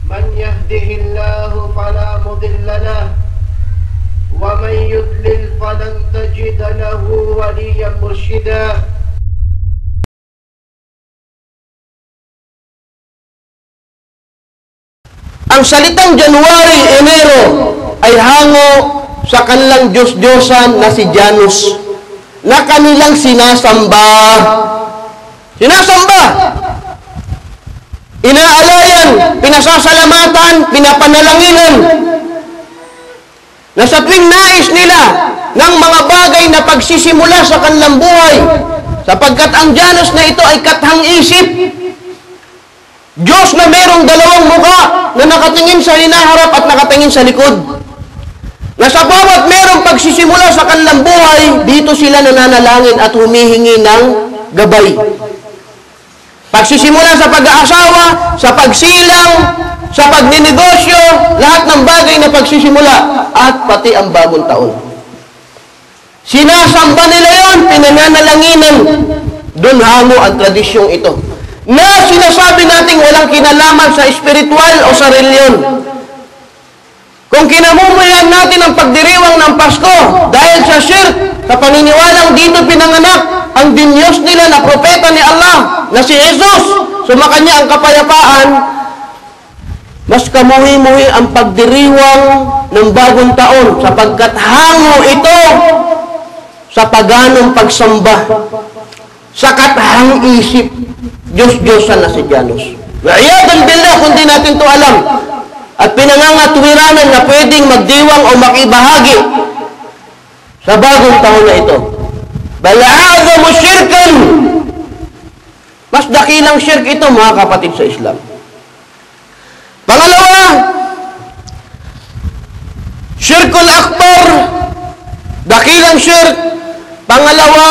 من يهده الله فلا مضل له ومن يضلل فلن تجد له وليا مرشدا. Ang salitang January, Enero ay hango sa kanilang Diyos-Diyosan na si Janus, na kanilang sinasamba. Sinasamba! Inaalayan, pinasasalamatan, pinapanalanginan, na sa tuwing nais nila ng mga bagay na pagsisimula sa kanilang buhay, sapagkat ang Janus na ito ay kathang-isip, Diyos na mayroong dalawang mukha na nakatingin sa hinaharap at nakatingin sa likod. Na sa bawat mayroong pagsisimula sa kanilang buhay, dito sila nananalangin at humihingi ng gabay. Pagsisimula sa pag-aasawa, sa pagsilang, sa pagninegosyo, lahat ng bagay na pagsisimula, at pati ang bagong taon. Sinasamba nila yon, pinananalanginan. Doon hango ang tradisyong ito, na sinasabi nating walang kinalaman sa espiritual o sa reliyon. Kung kinamumuyan natin ang pagdiriwang ng Pasko dahil sa shirk, sa paniniwalang dito pinanganak ang dinyos nila na propeta ni Allah, na si Jesus, sumakanya ang kapayapaan, mas kamuhi-muhi ang pagdiriwang ng bagong taon sapagkat hango ito sa paganong pagsamba, sa kathang isip, Diyos-Diyosan na si Janus. Wa'iyadan billah, kung di natin ito alam, at pinangangatwiranan na pwedeng magdiwang o makibahagi sa bagong taon na ito. Bala'adhamu syirkan, mas dakilang shirk ito, mga kapatid sa Islam. Pangalawa, syirkul akbar, dakilang shirk. Pangalawa,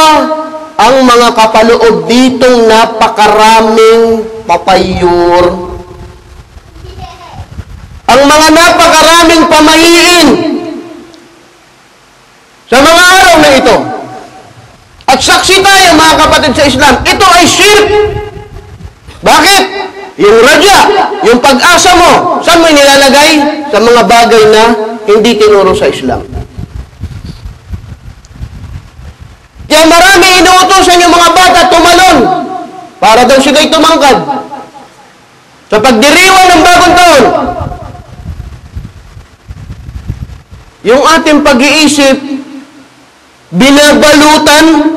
ang mga kapaloob ditong napakaraming papayur, ang mga napakaraming pamahiin sa mga araw na ito. At saksi tayo, mga kapatid sa Islam, ito ay shirk. Bakit? Yung raja, yung pag-asa mo, saan mo nilalagay? Sa mga bagay na hindi tinuro sa Islam. Kaya marami inuutosan yung mga bata tumalon para daw sila'y tumangkad sa pagdiriwang ng bagong taon. Yung ating pag-iisip, binabalutan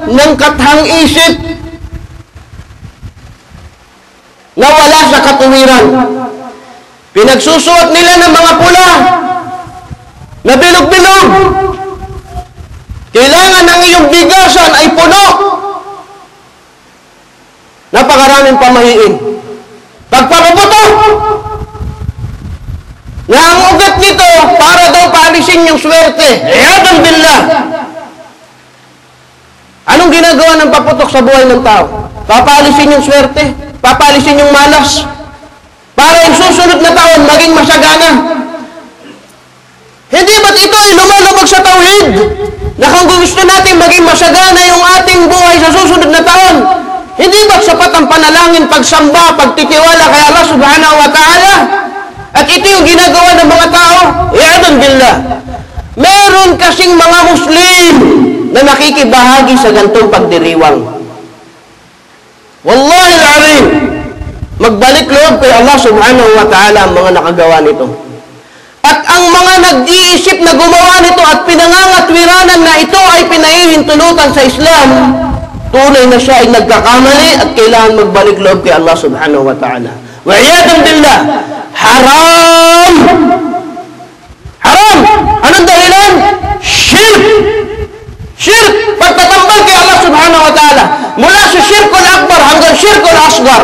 ng kathang isip na wala sa katuwiran. Pinagsusuot nila ng mga pula na bilog-bilog. Kailangan ng iyong bigasan ay puno. Napakaraming pamahiin. Pagpapaputo na ang ugat nito para daw paalisin yung swerte. Iyadan billah. Anong ginagawa ng paputok sa buhay ng tao? Papaalisin yung swerte, papaalisin yung malas, para yung susunod na taon maging masagana. Hindi ba't ito ay lumalabag sa tauhid? Na kung gusto natin maging masagana yung ating buhay sa susunod na taon, hindi ba't sapat ang panalangin, pagsamba, pagtitiwala kay Allah subhanahu wa ta'ala? At ito yung ginagawa ng mga tao? Iyadan billah. Meron kasing mga Muslim na nakikibahagi sa gantong pagdiriwang. Wallahi al-azim, magbalik loob kay Allah subhanahu wa ta'ala ang mga nakagawa nito. At ang mga nag-iisip na gumawa nito at pinangangatwiranan na ito ay pinahihintulutan sa Islam, tunay na siya ay nagkakamali at kailangan magbalik loob kay Allah subhanahu wa ta'ala. Wa'iyadan billah, haram! Haram! Anong dahilan? Shirk! Shirk! Pagtatambal kay Allah subhanahu wa ta'ala. Mula sa shirkul akbar hanggang shirkul asgar,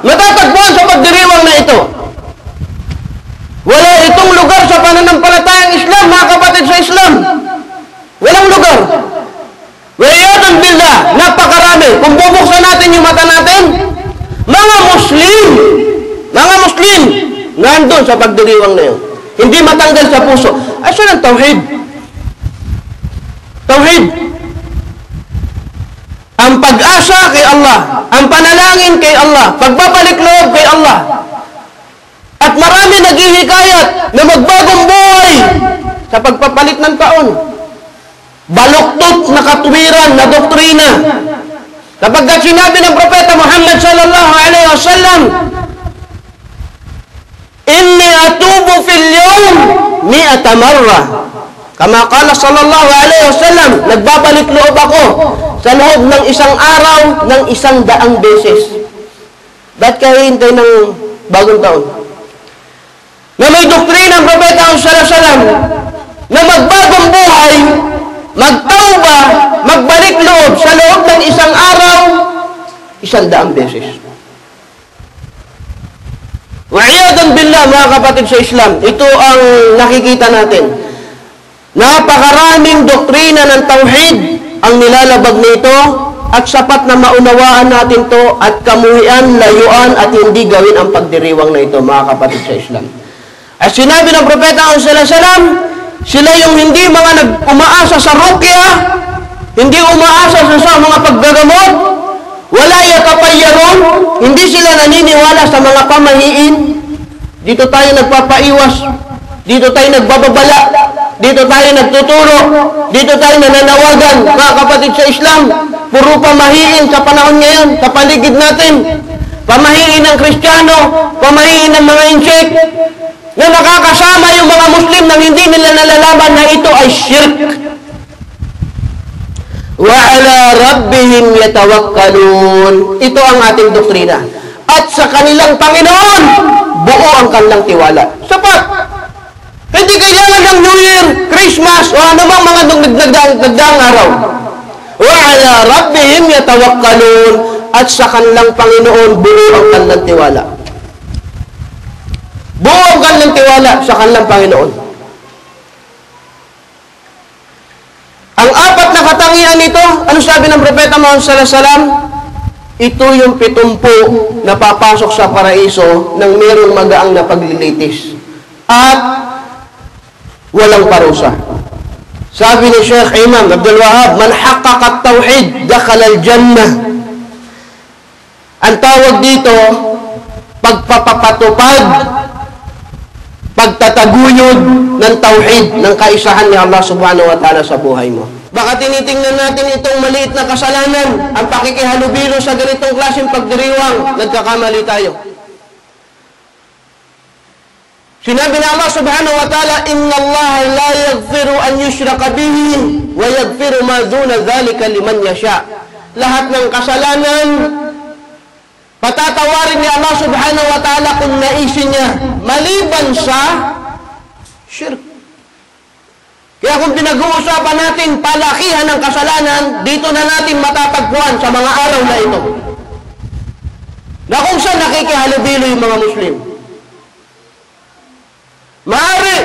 matatagpuan sa pagdiriwang na ito. Wala itong lugar sa pananampalatayang Islam, mga kapatid sa Islam. Walang lugar. Wa'iyadan billah, napakarami. Kung bubuksan natin yung mata natin, mga Muslim, nandun sa pagdiriwang na yun. Hindi matanggal sa puso. Asan ang tauhid? Tauhid. ang pag-asa kay Allah, ang panalangin kay Allah, pagbabalik loob kay Allah. At marami naghihikayat na magbagong buhay sa pagpapalit ng taon. Baluktot na katuwiran na doktrina. Kapag sinabi ng Propeta Muhammad sallallahu alaihi wasallam, inni atubu fil yawm mi'ata marra. Kama qala sallallahu alaihi wasallam, nagbabalik loob ako sa loob ng isang araw ng 100 beses. Ba't kayo hintay ng bagong taon? Na may doktrina ng Propeta sallallahu alaihi wasallam na magbagong buhay, magtauba, magbalik loob sa loob ng isang araw, 100 beses. Wa'iyadan billah, mga kapatid sa Islam, ito ang nakikita natin. Napakaraming doktrina ng tauhid ang nilalabag nito at sapat na maunawaan natin to at kamuhian, layuan at hindi gawin ang pagdiriwang na ito, mga kapatid sa Islam. At sinabi ng Propeta sallallahu alaihi wasallam, sila yung hindi mga umaasa sa ruqya, hindi umaasa sa mga paggagamot, wala yatapayyaron, hindi sila naniniwala sa mga pamahiin. Dito tayo nagpapaiwas, dito tayo nagbababala, dito tayo nagtuturo, dito tayo nananawagan, mga kapatid sa Islam. Puro pamahiin sa panahon ngayon, sa paligid natin. Pamahiin ng Kristiyano, pamahiin ng mga insek, na nakakasama yung mga Muslim nang hindi nila nalalaman na ito ay shirk. Wa ala rabbihim yatawakkalun. Ito ang ating doktrina. At sa kanilang Panginoon, buo ang kanilang tiwala. Sapat. Hindi kailangan ng New Year, Christmas, o anumang mga nagdaang araw. Wa ala rabbihim yatawakkalun. At sa kanilang Panginoon, buo ang kanilang tiwala. Buo ang kanilang tiwala sa kanilang Panginoon. Ang apat na katangian nito, ano sabi ng Propeta Muhammad sallallahu alaihi wasallam? Ito yung 70 na papasok sa paraiso nang mayroong magaang na paglilitis at walang parusa. Sabi ni Sheikh Imam Abdul Wahab, man haqqaqa at-tauhid dakhala al-jannah. Ang tawag dito, pagpapatupad, pagtataguyod ng tauhid, ng kaisahan ni Allah subhanahu wa ta'ala sa buhay mo. Baka tinitingnan natin itong maliit na kasalanan, ang pakikihalubilo sa ganitong klaseng pagdiriwang, nagkakamali tayo. Sinabi na Allah subhanahu wa ta'ala, inna Allah la yaghfiru an yushraka bihi wa yaghfiru ma duna dhalika liman yasha. Lahat ng kasalanan patatawarin ni Allah subhanahu wa ta'ala kung naisin niya, maliban sa shirk. Kaya kung pinag-uusapan natin palakihan ng kasalanan, dito na natin matatagpuan sa mga araw na ito. Na kung saan nakikihalubilo yung mga Muslim. Maaari,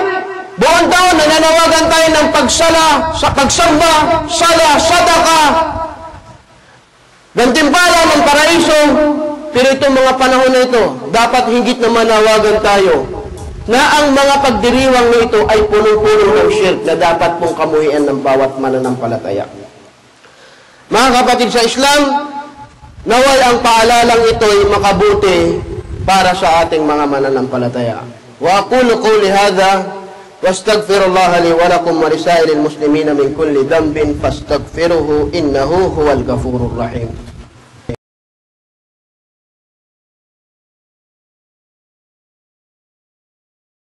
buong taon nananawagan tayo ng pagsamba, sala, sadaka, gantimpala ng paraiso. Pero itong mga panahon na ito, dapat higit na manawagan tayo na ang mga pagdiriwang na ito ay puno-puno ng shirk na dapat pong kamuhian ng bawat mananampalataya. Mga kapatid sa Islam, naway ang paalalang ito ay makabuti para sa ating mga mananampalataya. Wa aqulu qawli hadha wastaghfirullaha li wa lakum wa lisairil muslimina min kulli dhanbin fastaghfiruhu innahu huwal ghafurur rahim.